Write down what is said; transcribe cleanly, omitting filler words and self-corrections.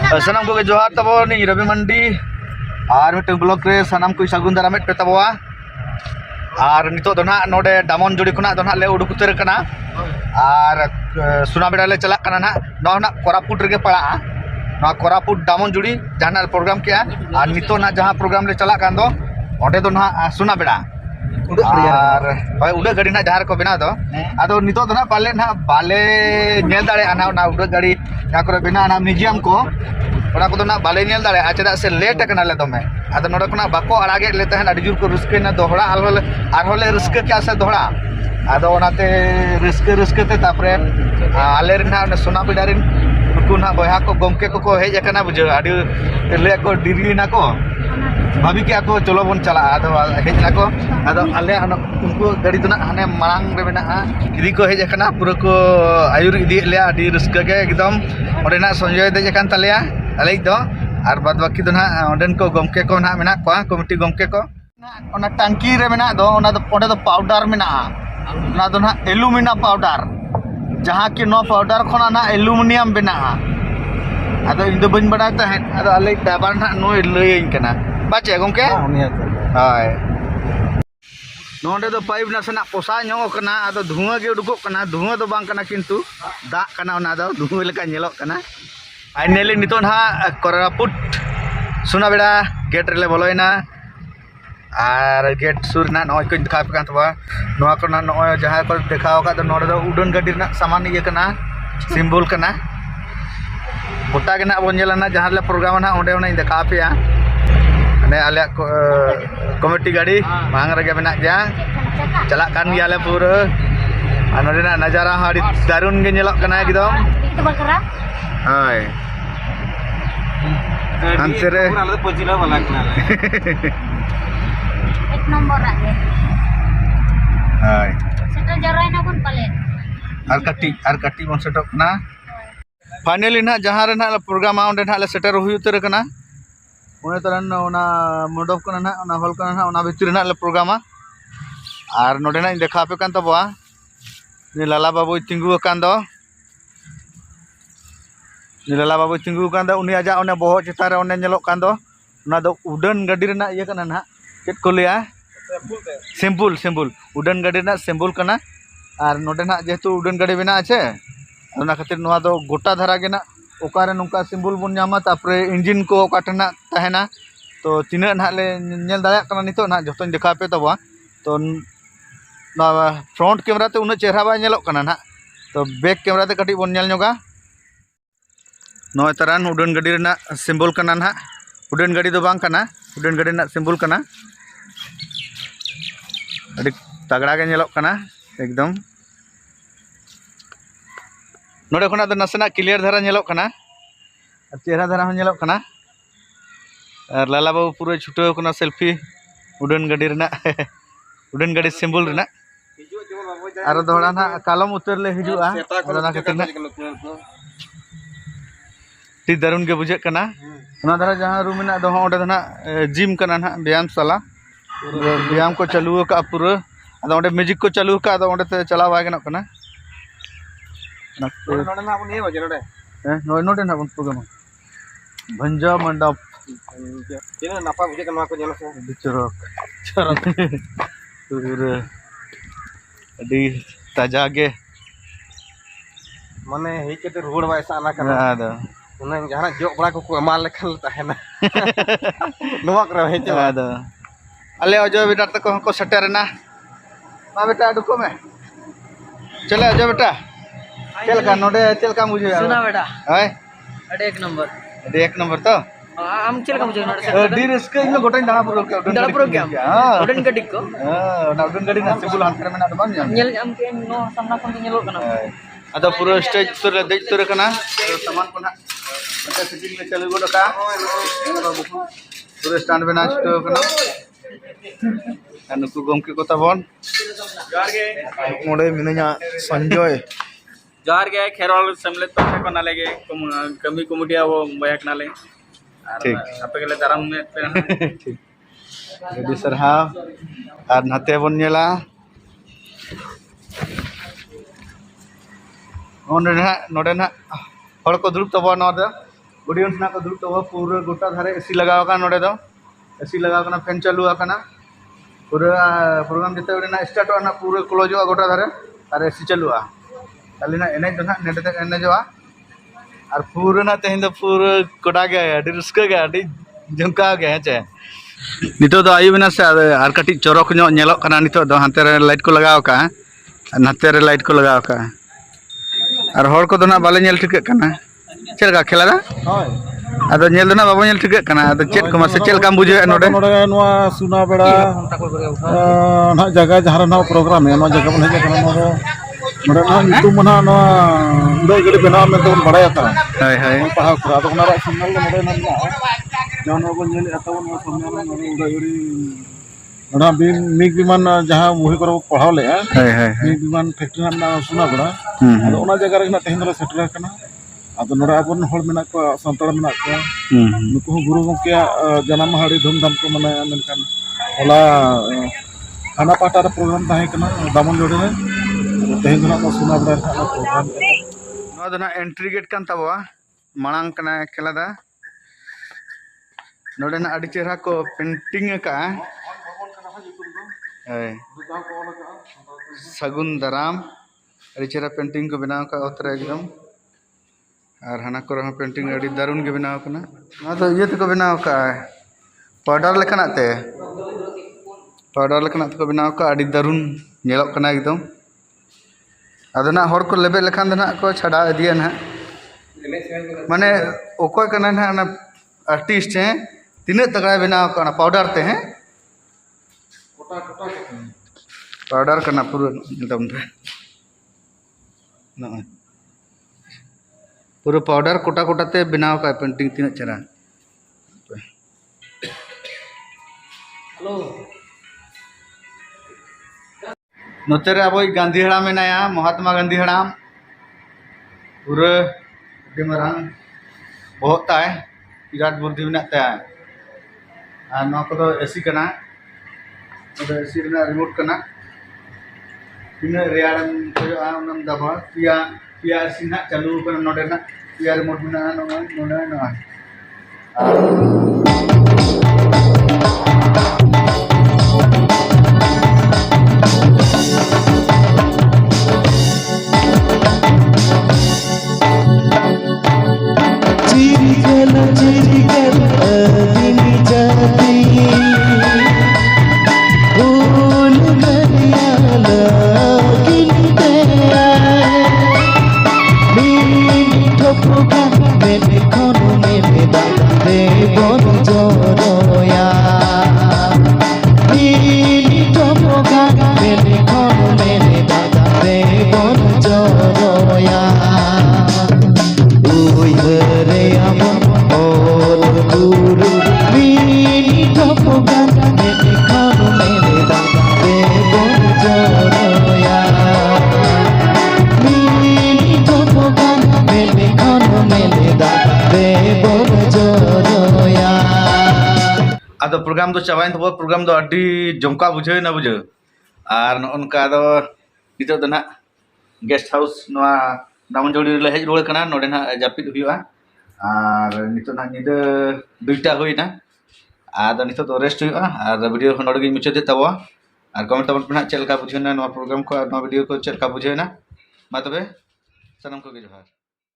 Sanam ko johat tabo ni Rabi Mandi ar miteng blok re sanam ko sagun daramit pe taboa ar nito do na node damon jodi khona do na le uduk utar kana ar Sunabeda le chalak kana na no na Koraput rege pada na Koraput damon jodi jana program kia ar nito na jaha program le chalak kan do onde do na Sunabeda ar hoy udah gadi na jahar ko bena do ado nito do na bale nyel dare ana na udah gadi ya kore bena na museum ko ᱚᱱᱟ ᱠᱚᱫᱚ ᱱᱟᱜ ᱵᱟᱞᱮ ᱧᱮᱞ ᱫᱟᱲᱮᱭᱟᱜᱼᱟ ᱪᱮᱫᱟᱜ ᱥᱮ late ᱟᱠᱟᱱᱟᱞᱮ ᱫᱚᱢᱮ ᱟᱫᱚ ᱱᱚᱰᱮ ᱠᱷᱚᱱᱟᱜ ᱵᱟᱠᱚ ᱟᱲᱟᱜᱮᱫ ᱞᱮ ᱛᱟᱦᱮᱱ ᱟᱹᱰᱤ ᱡᱳᱨ ᱠᱚ ᱨᱟᱹᱥᱠᱟᱹᱭᱮᱱᱟ ᱫᱚᱦᱲᱟ ᱟᱨᱦᱚᱸ ᱞᱮ ᱨᱟᱹᱥᱠᱟᱹ ᱠᱮᱜᱼᱟ ᱥᱮ ᱫᱚᱦᱲᱟ ᱟᱫᱚ ᱚᱱᱟᱛᱮ ᱨᱟᱹᱥᱠᱟᱹ ᱛᱮ ᱛᱟᱯᱚᱨᱮ ᱟᱞᱮ ᱨᱮᱱ ᱦᱟᱸᱜ ᱥᱳᱱᱟᱵᱮᱰᱟ ᱨᱮᱱ ᱱᱩᱠᱩ ᱱᱟᱜ ᱵᱚᱭᱦᱟ ᱠᱚ ᱜᱚᱢᱠᱮ ᱠᱚᱠᱚ ᱦᱮᱡ ᱟᱠᱟᱱᱟ ᱵᱩᱡᱷᱟᱹᱣ ᱟᱹᱰᱤ ᱞᱟᱹᱭ ᱟᱠᱚ ᱰᱤᱨᱤᱭᱮᱱᱟ ᱠᱚ ᱵᱷᱟᱵᱤ ᱠᱮᱜᱼᱟ ᱠᱚ ᱪᱚᱞᱚ ᱵᱚᱱ ᱪᱟᱞᱟᱜᱼᱟ ᱟᱫᱚ ᱦᱮᱡ ᱱᱟᱠᱚ ᱟᱫᱚ ᱟᱞᱮ ᱩᱱᱠᱩ ᱜᱟᱹᱰᱤ ᱫᱚ ᱱᱟᱜ ᱦᱟᱱᱮ ᱢᱟᱲᱟᱝ ᱨᱮ ᱢᱮᱱᱟᱜᱼᱟ ᱤᱫᱤ ᱠᱚ ᱦᱮᱡ ᱟᱠᱟᱱᱟ ᱯᱩᱨᱟᱹ ᱠᱚ ᱟᱹᱭᱩᱨ ᱤᱫᱤᱭᱮᱫ ᱞᱮᱭᱟ ᱟᱹᱰᱤ ᱨᱟᱹᱥᱠᱟᱹ ᱜᱮ ᱮᱠᱫᱚᱢ ᱚᱸᱰᱮᱱᱟᱜ ᱥᱚᱧᱡᱚᱭ ᱫᱮᱡ ᱟᱠᱟᱱ ᱛᱟᱞᱮᱭᱟ ᱟᱞᱮᱭᱤᱡ ᱫᱚ আর বাদ বাকি ᱫᱚ ᱱᱟᱜ ᱚᱸᱰᱮᱱ ᱠᱚ ᱜᱚᱢᱠᱮ ᱠᱚ ᱱᱟᱜ ᱢᱮᱱᱟᱜ ᱠᱚᱣᱟ ᱠᱚᱢᱤᱴᱤ ᱜᱚᱢᱠᱮ ᱠᱚ ᱚᱱᱟ ᱴᱟᱝᱠᱤ ᱨᱮ ᱢᱮᱱᱟᱜ ᱫᱚ ᱚᱱᱟ ᱫᱚ ᱚᱸᱰᱮ ᱫᱚ ᱯᱟᱣᱰᱟᱨ ᱢᱮᱱᱟᱜᱼᱟ ᱚᱱᱟ ᱫᱚ ᱱᱟᱜ एल्यूमिना पाउडर जहाँ कि नो पाउडर खना ना एल्यूमिनियम बनाआ अदो इन दो बन बड़ा तहन अदो अले डाबर ना नो लयइन कना बाचे गमके हाय नोंडे दो पाइप नासना पोसा ᱧᱚᱜ कना अदो धुआं गे उडुकोक कना धुआं दो बांग कना किंतु दाग कना ओना दो धुआं लेका ñelok कना फाइनली नितो ना कोरापुट सुनाबेड़ा गेट रेले बोलोयना और गेट सुर ना नय को देखा पे तबा नोआ को ना नय जहां को देखाव का दो नोडे दो उडन गाड़ी ना सामान ये कना सिंबल कना गोटा के ना बोन जेलाना जहां ले प्रोग्राम ना ओंडे ओना देखा पे ने आले कमिटी गाड़ी मांग रगे बना गया चला कान गया ले पूरा नोडे ना नजारा हाड़ी दारुन गे नेलक कना एकदम हाय अंतरे पूरा पजिला वाला कना एक नंबर आगे हाय सेटल जरायना बन पाले आर कटी बन सेटक ना फाइनली ना जहां रे ना प्रोग्राम ओंडे ना ले सेटर हुई उतर कना ओने तरन ओना मंडप कना ना ओना हॉल कना ना ओना भितर ना ले प्रोग्राम आर नोडे ना देखा पे कान तबवा नि लाला बाबू तिंगु कान दो नि लाला बाबू तिंगु कान दो उनी आजा ओने बोहो चिता रे ओने नेलक कान दो ओना दो उडन गाड़ी रे ना ये कना ना चेत को लिया सिंपल उडन गाड़ी ना सिंबल कना और नोडे ना जेहेतु उडन गाड़ी बना आछे ओना खातिर नोआ दो गोटा धारा गे ना ओकारे नुका सिंबल बन नामा तापरे इंजिन को ओकाटे ना तहेना तो तिना ना ले नेल दाया कना नितो ना जतन देखा पे तबवा तो ना फ्रंट कैमरा ते उना चेहरा बा नेलक कना ना तो बैक कैमरा ते कटी बन नेल ᱧᱚᱜᱟ नय तरन उडन गाड़ी रे ना सिंबल कना ना उडन गाड़ी दो बांग कना उडन गाड़ी ना सिंबल कना अड़ी तगड़ा के नेलक कना एकदम नोडे खना दो नसना क्लियर धारा नेलक कना चेहरा धारा हो नेलक कना और लाला बाबू पूरा छुटाव कना सेल्फी उडन गाड़ी रे ना उडन गाड़ी सिंबल रे ना और दोड़ा ना कालम उतर ले हिजुआ ओना खातिर ना ती दारुन के बुझे कना ओना धारा जहां रूम में दो ओंडे ना जिम कना ना व्यायाम को चालू का पूरा अदो ओंडे म्यूजिक को चालू का अदो ओंडे ते चला बाय गनक कना नोडे ना अपन ये बजे नोडे नोडे ना अपन प्रोग्राम भंजा मंडप तीन नापा बुझे कना को जेलो से चरक पूरा अडी ताजा गे माने हे केते रोड बाय साना कना आदो उना जहां जो बड़ा को माल लेखल तहेना नोवा करे हे च आदो अले अजय बेटा तक को सेटरना मा बेटा डुको में चले अजय बेटा चल का नोडे चल का मुझे सुना बेटा हाय अडे एक नंबर तो आम चल का मुझे नोडे डी रिस्क इन गोटन दाना प्रोग्राम उडन गाड़ी को ना उडन गाड़ी ना सिंबल अंतर में ना बन नेल आम के नो सामना कोन नेलो कना अदो पूरा स्टेज पर देख तुर कना सामान को ना मते सेटिंग में चलू गोड का पूरा स्टैंड बना छटो कना नुकु गमके को तबन जोहार गे मोडे मिनया संजय जोहार गे खेरल सेमलेट तो को नाले गे कमी कमिटिया वो बयाक नाले ठीक आपे गेले दाराम में पे ठीक रेडी सरहा आर नाते बन नेला नोडे ना हड़ को दुरुब तबन नोडे ऑडियंस ना को दुड़ तो पूरा गोटा धारे एसी लगाव का नोडे दो एसी लगाव करना फैन चालू आकना पूरा प्रोग्राम जिते ना स्टार्ट ना पूरा क्लोज गोटा धारे और एसी चालू खाली ना एने जो ना नेटे तक एनेजोआ और पूरा ना तेहन दो पूरा गोटा गया अभी रस्का गया अभी जमका गया चे नितो दो आयुबना से और कटी चौरक नो नेलोक कना नितो दो हाते रे लाइट को लगाव का नाते रे लाइट को लगाव का और हर को दो ना बाले नेल ठिक कना चलका खेला दा अदो नेल दो ना बाबो नेल ठिक कना अदो चेत को मासे चलका बुझे नोडे नोडे नोआ सुना बेड़ा ना जगह जहां ना प्रोग्राम है ना जगह बन है कना नोडे नोडे ना नितु मना नोआ उड़े गड़ी बनाव में तो बड़ा था हाय हाय पहाड़ पर तो ना सिग्नल नोडे ना जानो को नेल आता नो सामने नोडे उड़े गड़ी नोडा मिग विमान जहां मुही पर पढ़ाव ले हाय हाय मिग विमान फैक्ट्री ना सुना बेड़ा अदो ओना जगह रे ना तेहन रे सेटल कना अदो नोडा अपन हर मेना को संतड़ मेना को नुको गुरु गंके जन्म हाड़ी धूमधाम को मना मेनकान होला खाना पाटा रे प्रोग्राम ताहे कना दामन जोड़े रे तेहन ना को सुना बड़ा था प्रोग्राम नो दना एंट्री गेट कान तबवा मांग कना खेला दा नोडे ना अड़ी चेहरा को पेंटिंग का है सगुन दाराम अड़ी चेहरा पेंटिंग को बनाव का उतरा एकदम और हाना को रहा पेंटिंग अड़ी दारुन के बनाव कना ना तो ये तो बनाव का पाउडर लेखना ते पाउडर लेखना को बनाव का अड़ी दारुन नेलोक कना एकदम अदो ना हर को लेबे लेखान ना को छड़ा दिया ना माने ओकोय कना ना आर्टिस्ट हैं तीन तगड़ा बनाव का पाउडर ते हैं पाउडर करना पूरा एकदम पूरा पाउडर कोटा कोटा ते बनाव का पेंटिंग तीन चरा हेलो नोते रे अब गांधी हड़ाम मेनाया महात्मा गांधी हड़ाम पूरा मारांग बहुत ताय विराट बुद्धि में ताय और ना को एसी कना एसी रिमोट कना तीन रेयारम को दबा पिया पिया एसी ना चालू कना नोडे ना पिया रिमोट में ना नोडे ना आदो प्रोग्राम दो चाबाइन तो प्रोग्राम दो अड्डी जमका बुझे ना बुझे और नोनका दो नितो दो ना गेस्ट हाउस नवा दामन जोड़ी ले हेज रोड कना नोडे ना जापिद हुआ और नितो ना निदे दुईटा होइना आदो नितो दो रेस्ट हुआ और वीडियो को नोडे मुचाद तबवा और कमेंट तबन पे चलका बुझेना नवा प्रोग्राम को नवा वीडियो को चलका बुझेना मा तबे सनम को जोहार।